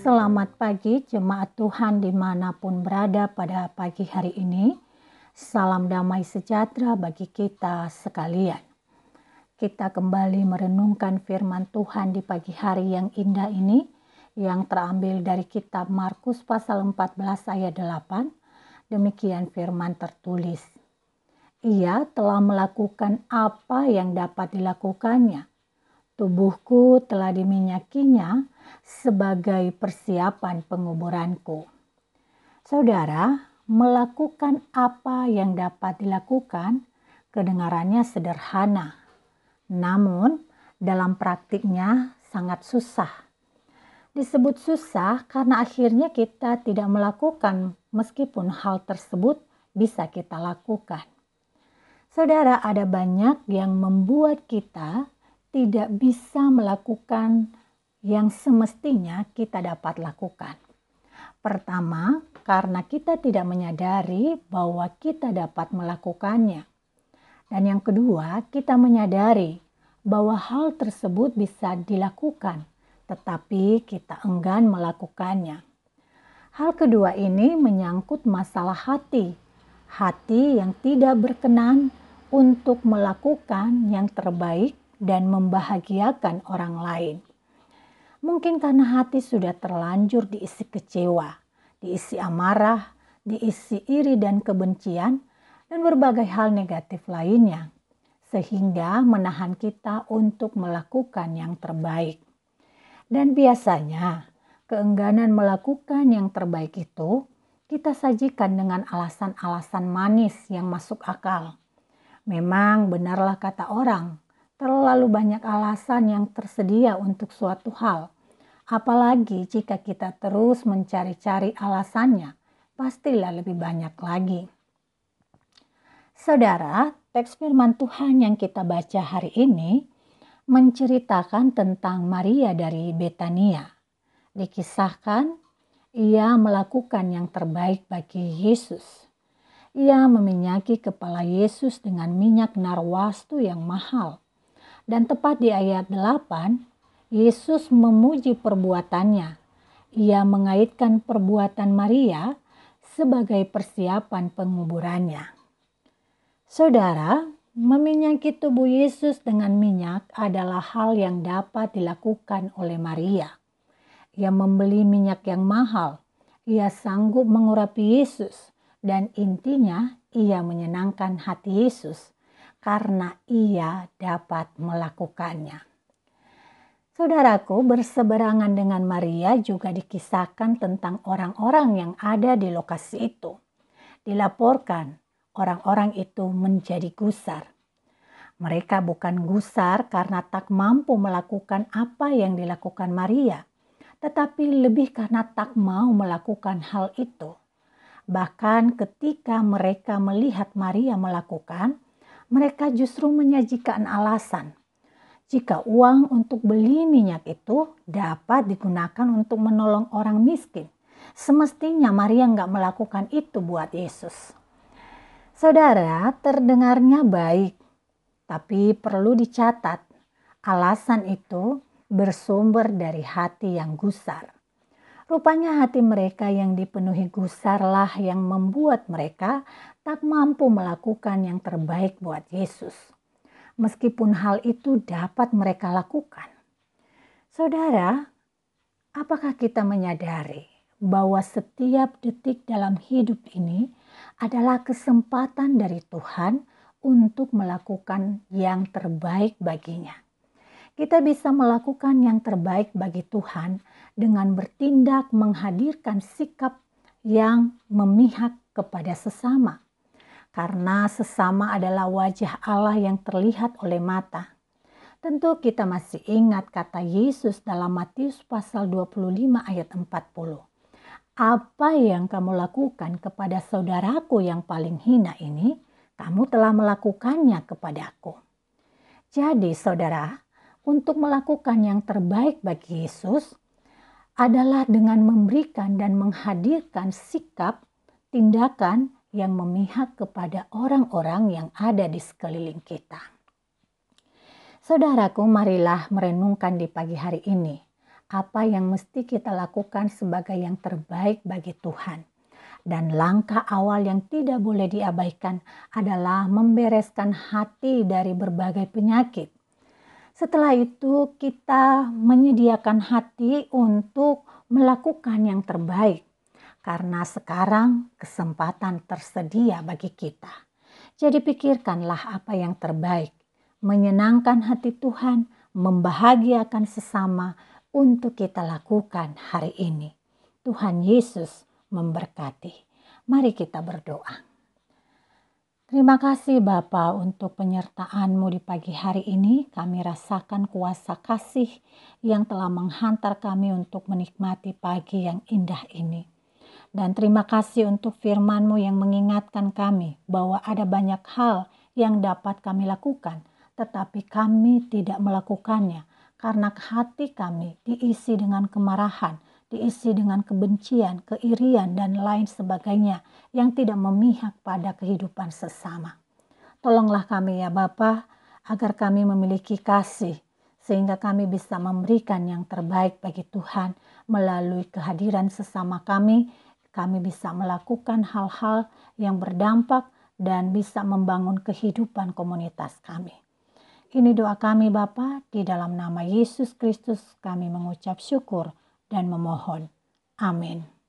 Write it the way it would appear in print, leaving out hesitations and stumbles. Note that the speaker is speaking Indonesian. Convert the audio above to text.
Selamat pagi jemaat Tuhan dimanapun berada pada pagi hari ini. Salam damai sejahtera bagi kita sekalian. Kita kembali merenungkan firman Tuhan di pagi hari yang indah ini, yang terambil dari kitab Markus pasal 14 ayat 8. Demikian firman tertulis. Ia telah melakukan apa yang dapat dilakukannya. Tubuhku telah diminyakinya sebagai persiapan penguburanku. Saudara, melakukan apa yang dapat dilakukan kedengarannya sederhana, namun dalam praktiknya sangat susah. Disebut susah karena akhirnya kita tidak melakukan meskipun hal tersebut bisa kita lakukan. Saudara, ada banyak yang membuat kita tidak bisa melakukan yang semestinya kita dapat lakukan. Pertama, karena kita tidak menyadari bahwa kita dapat melakukannya. Dan yang kedua, kita menyadari bahwa hal tersebut bisa dilakukan, tetapi kita enggan melakukannya. Hal kedua ini menyangkut masalah hati. Hati yang tidak berkenan untuk melakukan yang terbaik dan membahagiakan orang lain. Mungkin karena hati sudah terlanjur diisi kecewa, diisi amarah, diisi iri dan kebencian, dan berbagai hal negatif lainnya, sehingga menahan kita untuk melakukan yang terbaik. Dan biasanya, keengganan melakukan yang terbaik itu kita sajikan dengan alasan-alasan manis yang masuk akal. Memang benarlah kata orang, terlalu banyak alasan yang tersedia untuk suatu hal. Apalagi jika kita terus mencari-cari alasannya, pastilah lebih banyak lagi. Saudara, teks firman Tuhan yang kita baca hari ini menceritakan tentang Maria dari Betania. Dikisahkan, ia melakukan yang terbaik bagi Yesus. Ia meminyaki kepala Yesus dengan minyak narwastu yang mahal. Dan tepat di ayat 8, Yesus memuji perbuatannya. Ia mengaitkan perbuatan Maria sebagai persiapan penguburannya. Saudara, meminyaki tubuh Yesus dengan minyak adalah hal yang dapat dilakukan oleh Maria. Ia membeli minyak yang mahal. Ia sanggup mengurapi Yesus. Dan intinya ia menyenangkan hati Yesus karena ia dapat melakukannya. Saudaraku, berseberangan dengan Maria juga dikisahkan tentang orang-orang yang ada di lokasi itu. Dilaporkan orang-orang itu menjadi gusar. Mereka bukan gusar karena tak mampu melakukan apa yang dilakukan Maria, tetapi lebih karena tak mau melakukan hal itu. Bahkan ketika mereka melihat Maria melakukan, mereka justru menyajikan alasan. Jika uang untuk beli minyak itu dapat digunakan untuk menolong orang miskin, semestinya Maria nggak melakukan itu buat Yesus. Saudara, terdengarnya baik, tapi perlu dicatat, alasan itu bersumber dari hati yang gusar. Rupanya hati mereka yang dipenuhi gusarlah yang membuat mereka tak mampu melakukan yang terbaik buat Yesus. Meskipun hal itu dapat mereka lakukan. Saudara, apakah kita menyadari bahwa setiap detik dalam hidup ini adalah kesempatan dari Tuhan untuk melakukan yang terbaik baginya? Kita bisa melakukan yang terbaik bagi Tuhan dengan bertindak menghadirkan sikap yang memihak kepada sesama. Karena sesama adalah wajah Allah yang terlihat oleh mata. Tentu kita masih ingat kata Yesus dalam Matius pasal 25 ayat 40. Apa yang kamu lakukan kepada saudaraku yang paling hina ini, kamu telah melakukannya kepadaku. Jadi saudara, untuk melakukan yang terbaik bagi Yesus adalah dengan memberikan dan menghadirkan sikap, tindakan yang memihak kepada orang-orang yang ada di sekeliling kita. Saudaraku, marilah merenungkan di pagi hari ini. apa yang mesti kita lakukan sebagai yang terbaik bagi Tuhan. Dan langkah awal yang tidak boleh diabaikan adalah membereskan hati dari berbagai penyakit. Setelah itu kita menyediakan hati untuk melakukan yang terbaik. Karena sekarang kesempatan tersedia bagi kita. Jadi pikirkanlah apa yang terbaik. Menyenangkan hati Tuhan, membahagiakan sesama untuk kita lakukan hari ini. Tuhan Yesus memberkati. Mari kita berdoa. Terima kasih Bapa untuk penyertaan-Mu di pagi hari ini. Kami rasakan kuasa kasih yang telah menghantar kami untuk menikmati pagi yang indah ini. Dan terima kasih untuk firman-Mu yang mengingatkan kami bahwa ada banyak hal yang dapat kami lakukan, tetapi kami tidak melakukannya karena hati kami diisi dengan kemarahan, diisi dengan kebencian, keirian, dan lain sebagainya yang tidak memihak pada kehidupan sesama. Tolonglah kami ya Bapa, agar kami memiliki kasih, sehingga kami bisa memberikan yang terbaik bagi Tuhan melalui kehadiran sesama kami bisa melakukan hal-hal yang berdampak dan bisa membangun kehidupan komunitas kami. Ini doa kami Bapa, di dalam nama Yesus Kristus kami mengucap syukur dan memohon. Amin.